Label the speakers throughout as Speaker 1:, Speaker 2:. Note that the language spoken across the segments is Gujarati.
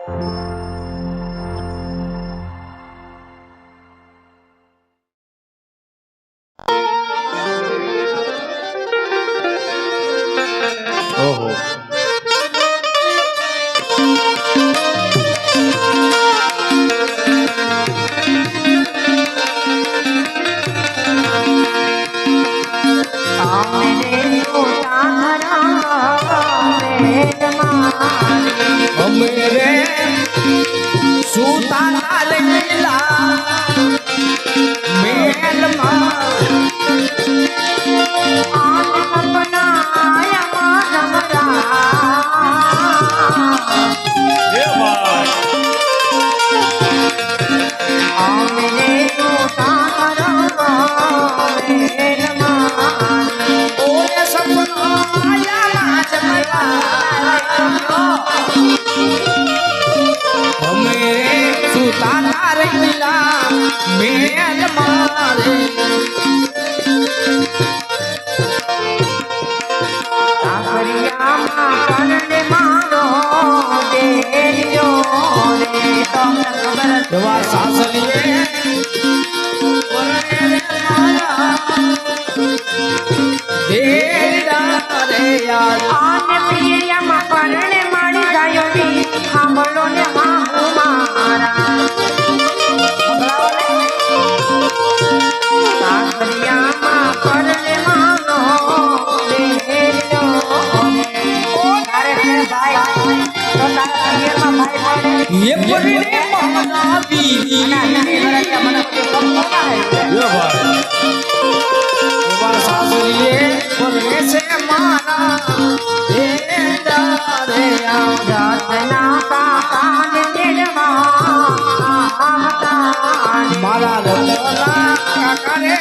Speaker 1: ઓહો
Speaker 2: અમેરે સુતાના લીલા મેલમાં મેલ મારે જવા સાસરીએ મારા કાકાને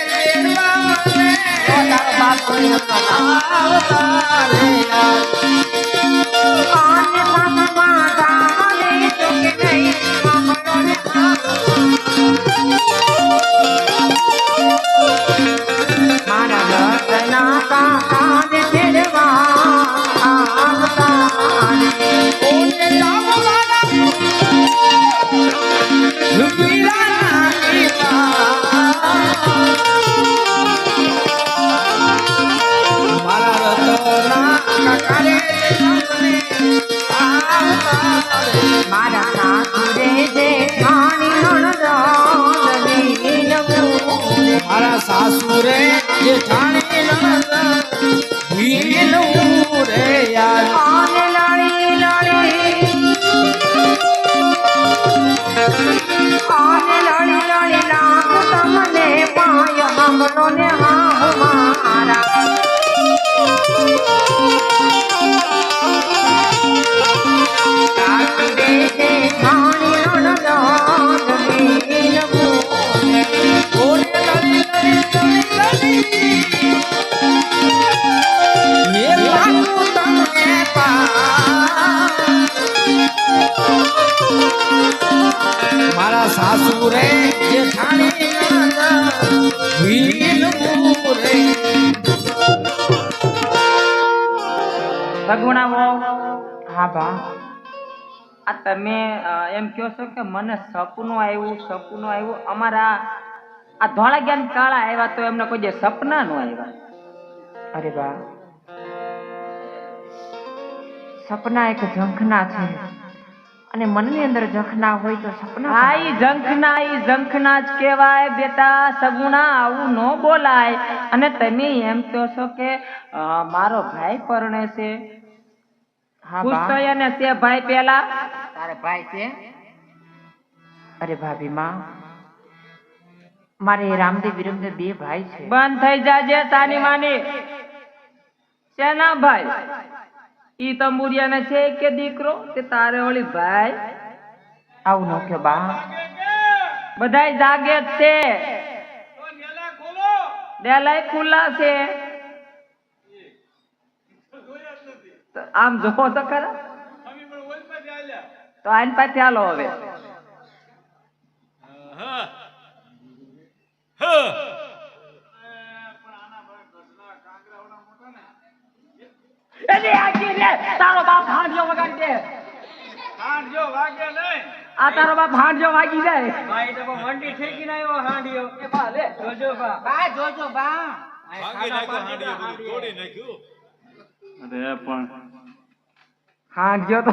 Speaker 2: મારા સાસુરે જેઠાણી નણંદ ભીલું રે યાર મારા સાસુરે જેઠાણી
Speaker 3: સગુણાઓ હા બા આ તમે એમ કહો છો કે મને સપનું આવ્યું અમારા આ ધોળા જ્ઞાન કાળા આવ્યા તો એમને કોઈ જે સપના નો આવ્યા.
Speaker 4: અરે બા સપના એક ઝંખના છે અને મનની અંદર ઝંખના હોય તો સપના
Speaker 3: હા ઈ ઝંખના જ કહેવાય બેટા. સગુણા આવું ન બોલાય. અને તમે એમ કહો છો કે મારો ભાઈ પરણે છે.
Speaker 4: હા
Speaker 3: ખુશ
Speaker 4: બા
Speaker 3: થઈ અને છે ભાઈ પેલા
Speaker 4: તારે ભાઈ છે. અરે ભાભી માં મારે રામદેવ વિરમદેવ બે ભાઈ છે.
Speaker 3: બંધ થઈ જાજે તાની માની. શેના ભાઈ? ઈ તંબુરિયાને છે કે દીકરો તે તારે ઓળી ભાઈ?
Speaker 4: આવું ન કયો બા.
Speaker 3: બધાય જાગે જ છે. ડેલાય ખુલ્લા છે. આમ જોવો તો ખરા. તો આઈન પાસે હાલો હવે. તારો બાપ હાંડિયો વગાડી દે. આ તારો બાપ હાંડજો વાગી જાય
Speaker 2: ભાઈ તો મંડી ઠેકી ના આવ્યો હાંડિયો એ બા લે જોજો બા જોજો બા
Speaker 1: ભાગી નાખ્યો હાંડીએ બધું તોડી નાખ્યું.
Speaker 5: અરે પણ
Speaker 3: હાંડજો તો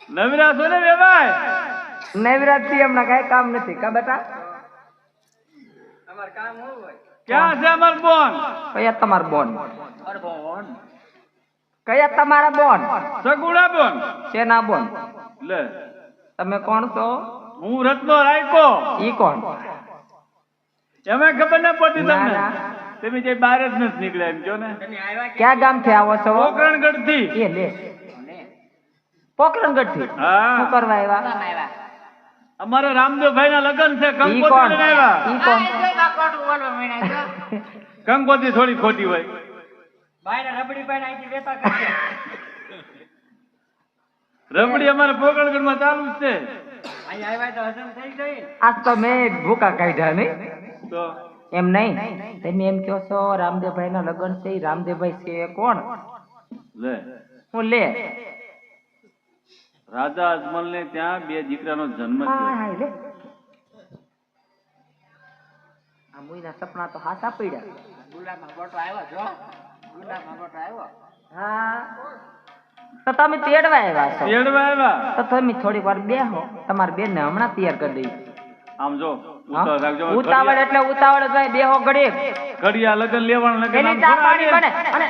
Speaker 5: નવરા છો ને વેવાય?
Speaker 3: નવરાત થી હમણાં કઈ કામ નથી કા બેટા
Speaker 2: અમાર કામ હોય
Speaker 5: ક્યાં છે અમાર બોન?
Speaker 3: કયા તમાર બોન
Speaker 2: અરે બોન
Speaker 3: કયા તમારા બોન
Speaker 5: સગુણા બોન.
Speaker 3: શેના બોન
Speaker 5: લે
Speaker 3: તમે કોણ છો
Speaker 5: હું રત્નો રાયકો.
Speaker 3: ઈ કોણ
Speaker 5: એમાં ખબર ના પડતી
Speaker 3: ના,
Speaker 5: તમને.
Speaker 3: ના.
Speaker 5: તમે જે બહાર જ નથી નીકળ્યા એમ જો ને.
Speaker 2: તમે આવ્યા
Speaker 3: ક્યાં ગામ થી આવો છો
Speaker 5: પોકરણગઢ થી.
Speaker 3: એ લે પોકરણગઢ થી
Speaker 5: હા.
Speaker 3: શું કરવા આવ્યા
Speaker 5: અમારા રામદેવભાઈ ના લગ્ન છે.
Speaker 3: ઈ કોણ
Speaker 5: કંકોત્રી લઈને આવ્યા.
Speaker 3: ઈ કોણ
Speaker 5: કંકોત્રી થોડી ખોટી હોય.
Speaker 2: ભાઈ ને રબડી ભાઈ અહીંથી વેતા કરશે
Speaker 5: રબડી અમારે પોકરણગઢ માં ચાલુ જ છે.
Speaker 2: અહીં આવ્યા તો હજમ થઈ ગઈ
Speaker 3: આજ તો મેં ભૂકા કાઢ્યા નહીં
Speaker 5: તો
Speaker 3: એમ નહીં તમે એમ કહો છો રામદેવભાઈ ના લગ્ન છે ઈ રામદેવભાઈ છે એ કોણ
Speaker 5: લે
Speaker 3: હું લે
Speaker 5: રાજા અજમલ ને ત્યાં બે દીકરાનો જન્મ
Speaker 3: હા,
Speaker 5: થયો.
Speaker 3: હા, લે આ મુઈના સપના તો હાસા પડ્યા
Speaker 2: ગુલાબમાં બોટો આવ્યો જો ગુલાબમાં બોટો આવ્યો
Speaker 3: હા તો તમે તેડવા આવ્યા છો
Speaker 5: તેડવા આવ્યા.
Speaker 3: તો તમે થોડી વાર બેહો તમારી બેન ને હમણાં તૈયાર કરી દઈ
Speaker 5: આમ જો
Speaker 3: હા?
Speaker 5: ઉતાવળ રાખજો.
Speaker 3: ઉતાવળ એટલે ઉતાવળ જ ભાઈ બેહો ઘડીક
Speaker 5: ઘડિયા લગન લેવાનું લગન
Speaker 3: એની
Speaker 5: આમ
Speaker 3: ચા
Speaker 5: થોડા
Speaker 3: પાણી
Speaker 5: આવે.
Speaker 3: બને અને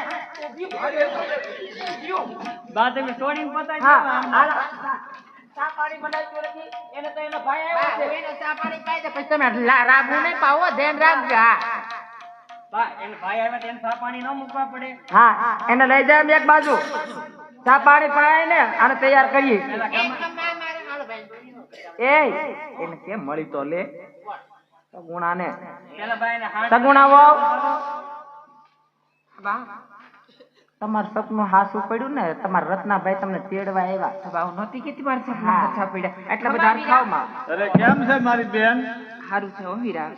Speaker 2: બા તમે છોડીને પતાઈ
Speaker 3: હા
Speaker 2: દેવા આમ.
Speaker 3: હાલો. ચા પાણી બનાવ્યું નથી એને તો એનો ભાઈ આવ્યો છે ચા પાણી પાઈ દે પછી તમે રાબુ નહીં પાવો ધ્યાન રાખજો હા
Speaker 2: બા એને ભાઈ આવ્યા તો એને ચા પાણી ન મૂકવા પડે
Speaker 3: હા એને લઈ જાય એક બાજુ ચા પાણી પાય ને અને તૈયાર કરીએ એ એને કેમ મળી તો લે સગુણા ને
Speaker 2: પેલા ભાઈ ને હાથ
Speaker 3: સગુણા વાવ તમારું સપનું હાસું પડ્યું ને તમારા રત્નાભાઈ તમને તેડવા આવ્યા ભાવ નહોતી કેતી મારે સપના હાચા પડ્યા એટલા બધા ખાવમાં
Speaker 5: અરે કેમ છે મારી બેન?
Speaker 4: સારું છે હો વીરા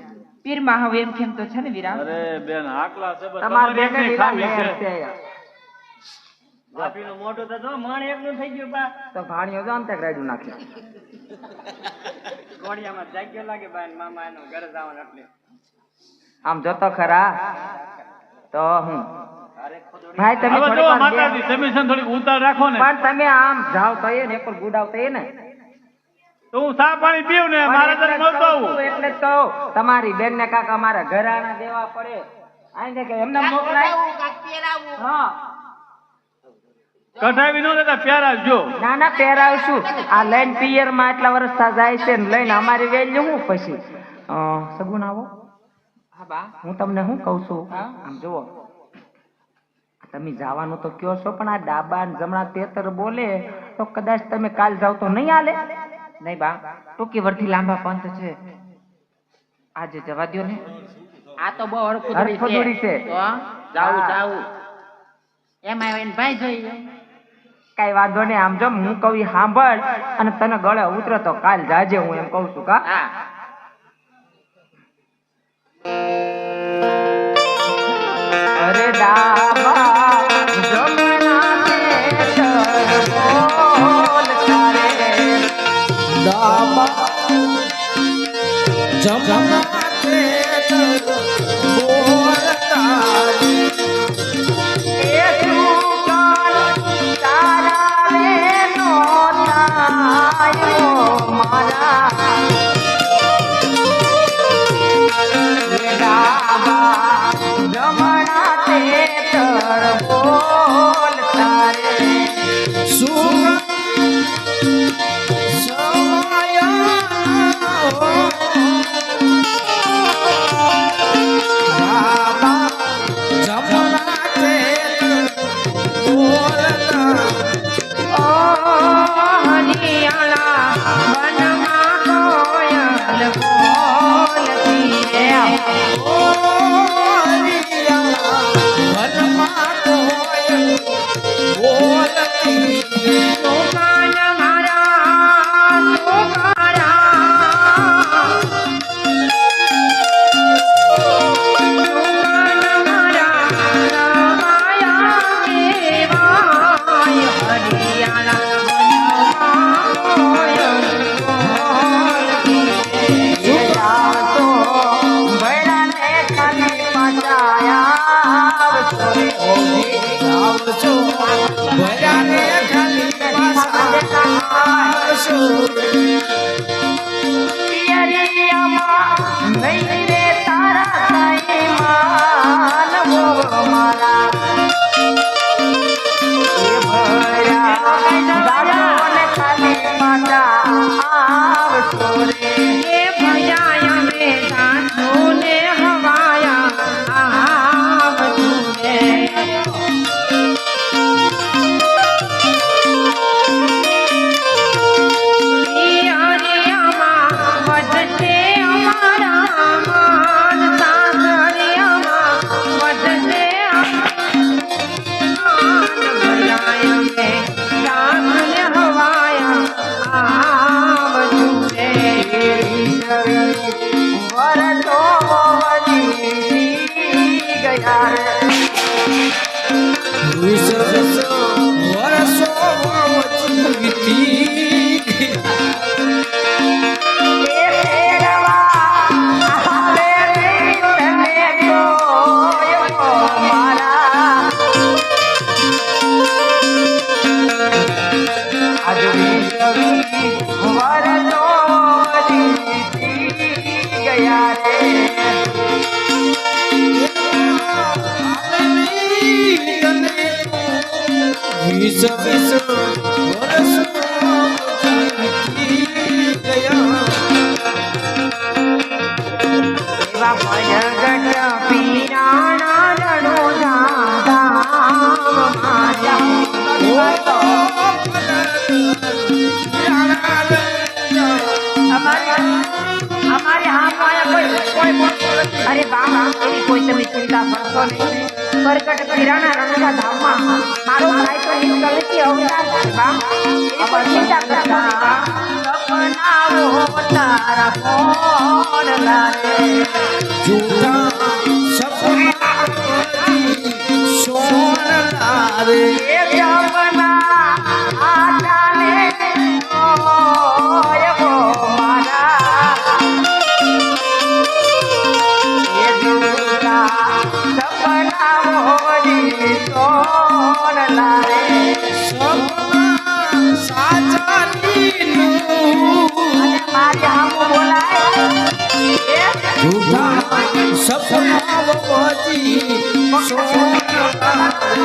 Speaker 4: પીરમાં હવે એમ કેમ તો છે ને વીરા
Speaker 5: અરે બેન હાકલા છે બસ.
Speaker 3: તમારા
Speaker 5: તમારી
Speaker 3: બેને
Speaker 5: એકની
Speaker 3: લીલા
Speaker 5: ખામી
Speaker 3: લહેર
Speaker 5: છે.
Speaker 3: છે
Speaker 2: ભાભીનું મોઢું તો જો મણ એકનું થઈ ગયું બા
Speaker 3: તો ભાણીઓ જો અંતે રાડ્યું નાખ્યું
Speaker 2: ઘોડિયામાં જાગ્યો લાગે બા ને મામા એનો ઘરે જવાનું એટલે
Speaker 3: આમ જોતો ખરા તો હું
Speaker 2: અરે ખોદડી
Speaker 3: ભાઈ તમે
Speaker 5: હવે
Speaker 3: થોડીક
Speaker 5: જો
Speaker 3: વાર
Speaker 5: માતાજી
Speaker 3: બેહો.
Speaker 5: તમે છે ને થોડીક ઉતાર રાખો ને
Speaker 3: પણ તમે આમ જાવ તો એ ને એક ગુડાવ તો એ ને
Speaker 5: તો હું ચા પાણી પીવું ને મારે
Speaker 3: પણ
Speaker 5: તને
Speaker 3: એટલે જ
Speaker 5: મળતો
Speaker 3: કહું છું,
Speaker 5: આવું.
Speaker 3: એટલે જ કહું તમારી બેન ને કાકા અમારા ઘરાણા દેવા પડે આઈને કે એમને મોકલાય હા
Speaker 5: કઢાવી નો લેતા પ્યારા જો.
Speaker 3: ના ના પહેરાવશું આ લઈને પિયર માં એટલા વર્ષ જાય છે ને લઈને અમારી વેલ્યુ હું પછી સગુણ આવો
Speaker 4: હા બા
Speaker 3: હું તમને શું કહું છું આમ જુઓ તમે જવાનું તો કયો છો પણ આ ડાબા ને જમણા તેતર બોલે તો કદાચ તમે કાલ જાવ તો નહીં હાલે
Speaker 4: નહીં બા ટૂંકી વર્થી લાંબા પંથ છે આજે જવા દ્યો ને
Speaker 6: આ તો બહુ
Speaker 3: હરખોદુડી છે
Speaker 6: જાવું
Speaker 3: હા.
Speaker 6: જાવું એમાં એને ભાઈ જોઈએ
Speaker 3: કઈ વાંધો નહીં આમ જો હું કહું ઈ સાંભળ અને તને ગળે ઉતરે તો કાલ જાજે હું એમ કહું છું કા
Speaker 6: હા
Speaker 3: અરે ડાબા જમણા તેતર બોલ તારે ડાબા જમણા તેતર બોલ તારે એ સુકાલ તારા રે નો થાયો મારા એ ડાબા જમણા તેતર બોલ તારે પિયરિયામાં નહીં રે તારા સાઈ માનવો મારા એ ભર્યા ગાડોને ખાલી પાટા આવશો રે એ ભયા અમે સાસુને હવાયા આવતું રે અરે બાબા એવી કોઈ તમે ચિંતા કરશો નહીં. પ્રગટ પીરાના રણુજા ધામમાં મારો ભાઈ તો નિષ્કલંકી અવતાર છે બા. એવી કોઈ ચિંતા કરશો નહીં બા. સપનાઓ તારા કોણ લાગે
Speaker 7: જૂઠા સપના સોન લારે
Speaker 3: એ સપના આટાને ઓય વો મારા એ જૂઠા સપના મોરી સોન લાગે
Speaker 7: સપના સાચાનીનું
Speaker 3: અને મારી હામું બોલાય એ
Speaker 7: જૂઠા સપના વજી સોન લારે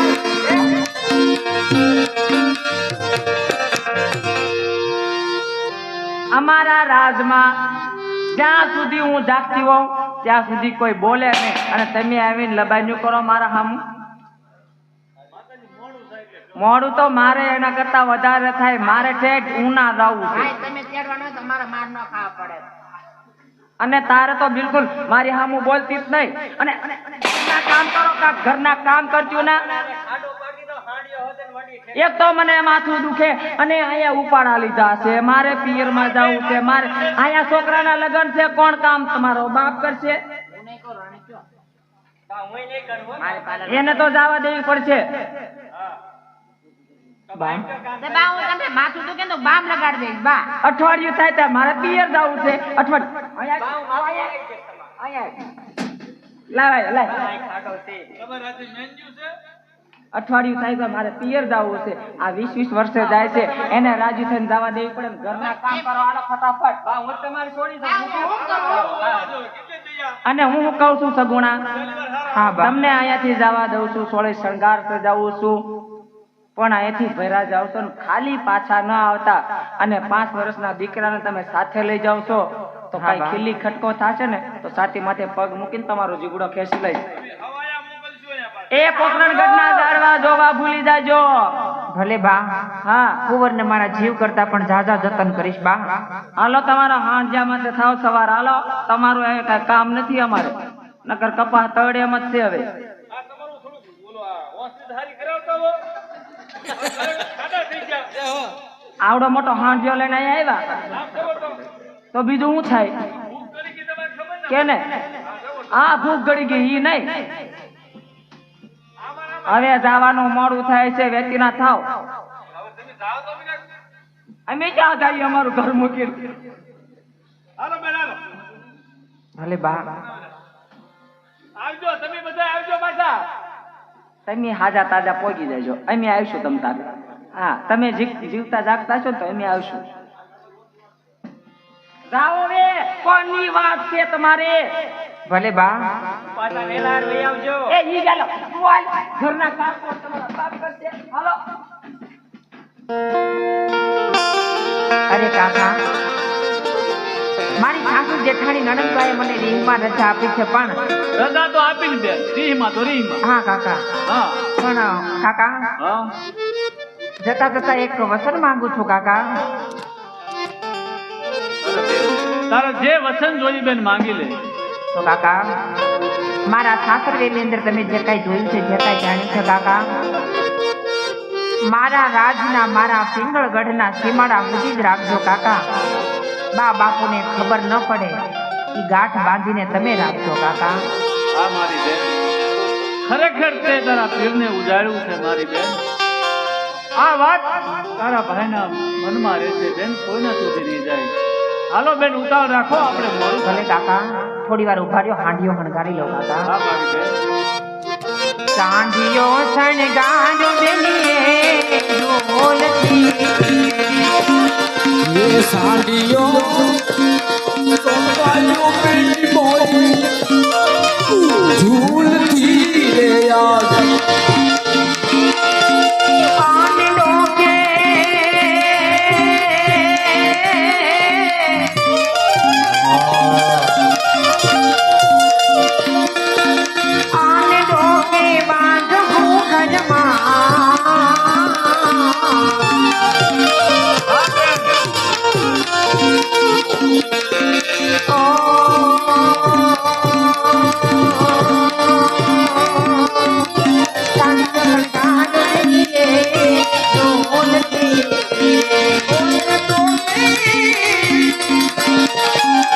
Speaker 3: અમારા રાજમાં જ્યાં સુધી હું જાગતી હોઉં ત્યાં સુધી કોઈ બોલે નહીં અને તમે આવીને લબાઈનું કરો મારા સામું. મોડું તો મારે એના કરતા વધારે થાય. મારે ઠેઠ ઉના જવું છે
Speaker 6: ભાઈ તમે તેડવાનો હોય તો મારે માર ન ખાવા પડે.
Speaker 3: અને તારે તો બિલકુલ મારી સામું બોલતી જ નહીં. અને ઘરના કામ કરો કાંક ઘરના કામ કરજો ને. એક તો મને માથું દુખે અને અહીંયા ઉપાડા લીધા છે. મારે પિયરમાં જવું છે. મારે અહીંયા છોકરાના લગ્ન છે. કોણ કામ તમારો બાપ કરશે?
Speaker 6: હું નહીં કરું રાણી કયો મારે પાલર
Speaker 3: એને તો જવા દેવી પડશે. બા
Speaker 6: તે બા હું તમને માથું દુખે તો બામ લગાડી દઈશ બા.
Speaker 3: અઠવાડિયું થાય ત્યાં મારે પિયર જવું છે. અઠવાડિયું થાય તો મારે પિયર જવું છે. આ 20-20 વર્ષે જાય છે એને રાજી થઈને જવા દેવી પડે ને. ઘરના કામ કરો હાલો ફટાફટ. હું તમારી છોડી દઉં. અને હું શું કહું છું સગુણા,
Speaker 4: હા બા
Speaker 3: તમને અહીંયાથી જવા દઉં છું. સોળે શણગાર સજાવું છું પણ અહીંયાથી ભેરા જાવ છો ને ખાલી પાછા ન આવતા. અને 5 વર્ષના દીકરાને તમે સાથે લઈ જાવ છો તો
Speaker 4: હા
Speaker 3: કઈ
Speaker 4: બા.
Speaker 3: ખીલી ખટકો થશે ને તો છાતી માથે પગ મૂકીને તમારો જીગડો ખેંચી લઈશ. એ પોકરણગઢના ઝાડવા જોવા ભૂલી જાજો.
Speaker 4: ભલે બા
Speaker 3: હા
Speaker 4: કુંવરને મારા જીવ કરતા પણ જાજા જતન કરીશ બા.
Speaker 3: હાલો તમારા હાંડિયા માથે થાવ સવાર. હાલો તમારું હવે કઈ કામ નથી અમારે. નકર કપા તળે એમ જ છે હવે. આવડો મોટો હાંડિયો લઈને અહીંયા આવ્યા તો બીજું શું થાય કે ને? આ ભૂખ ગળી ગઈ ઈ નહીં. હવે જવાનું મોડું થાય છે. વેચીના થાવ. અમે ક્યાં જઈએ અમારું ઘર મૂકીને?
Speaker 5: હાલો બેન હાલો
Speaker 4: ભલે બા
Speaker 5: આવજો તમે બધા આવજો પાછા.
Speaker 3: તમે હાજા તાજા પહોંચી જજો. અમે આવીશું તમ તારે. હા તમે જીવતા જાગતા છો ને તો અમે આવશું. જાઓ રે કોની વાત છે તમારે
Speaker 4: ભલે બા
Speaker 6: પાછા વેલા લઈ આવજો
Speaker 3: એ ઈ ચાલો બોલ ઘરના કામ તો તમારા બાપ કરશે હાલો
Speaker 4: અરે કાકા મારી સાસુ જેઠાણી નણંદબાએ મને રીંગમાં રજા આપી છે પણ
Speaker 5: રજા તો આપી ને બેન રીહમાં તો રીહમાં
Speaker 4: હા કાકા
Speaker 5: હા
Speaker 4: પણ કાકા
Speaker 5: હા
Speaker 4: જતા જતા એક વસન માંગુ છું કાકા
Speaker 5: તારે જે વચન જોઈ બેન માંગી લે
Speaker 4: તો કાકા મારા સાસરવેની અંદર તમે જે કાંઈ જોયું છે જે કાંઈ જાણ્યું છે કાકા મારા રાજના મારા પિંગળગઢના સીમાડા સુધી જ રાખજો કાકા બા બાપુને ખબર ન પડે એ ગાંઠ બાંધીને તમે રાખજો કાકા
Speaker 5: આ મારી બેન ખરેખર તે તારા પીરને ઉજાડ્યું છે મારી બેન આ વાત તારા ભાઈના મનમાં રહેશે બેન કોઈના સુધી નહીં જાય હાલો બેન ઉતાવળ રાખો આપણે મોડું
Speaker 4: ભલે કાકા થોડી વાર ઉભા રહ્યો હાંડીઓ હણગારી લો કાકા
Speaker 5: હા મારી બેન
Speaker 4: ચાંદીઓ શણગારો બેલીએ ઢોલથી
Speaker 7: ये साड़ियों सोपालियों मेरी मोरी झूलती रे याद
Speaker 4: आनंदों के आनंदों के बांध हूँ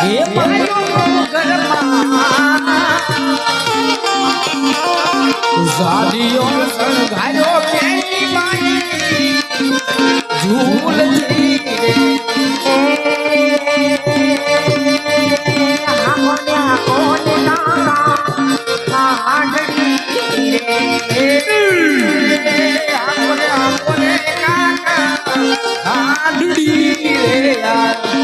Speaker 7: ये पायो गरमा साड़ियों संघारो मेरी माई झूलती रे हांडड़ी रे यार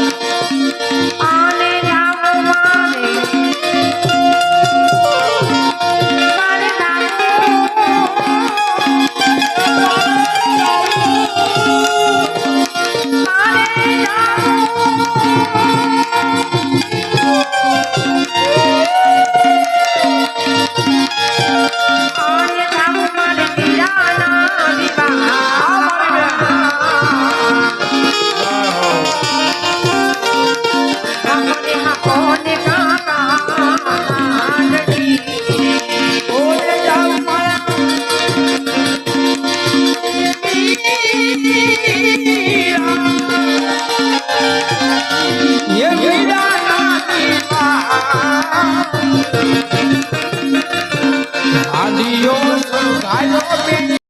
Speaker 7: ये मेरा नानी आदियो संघारो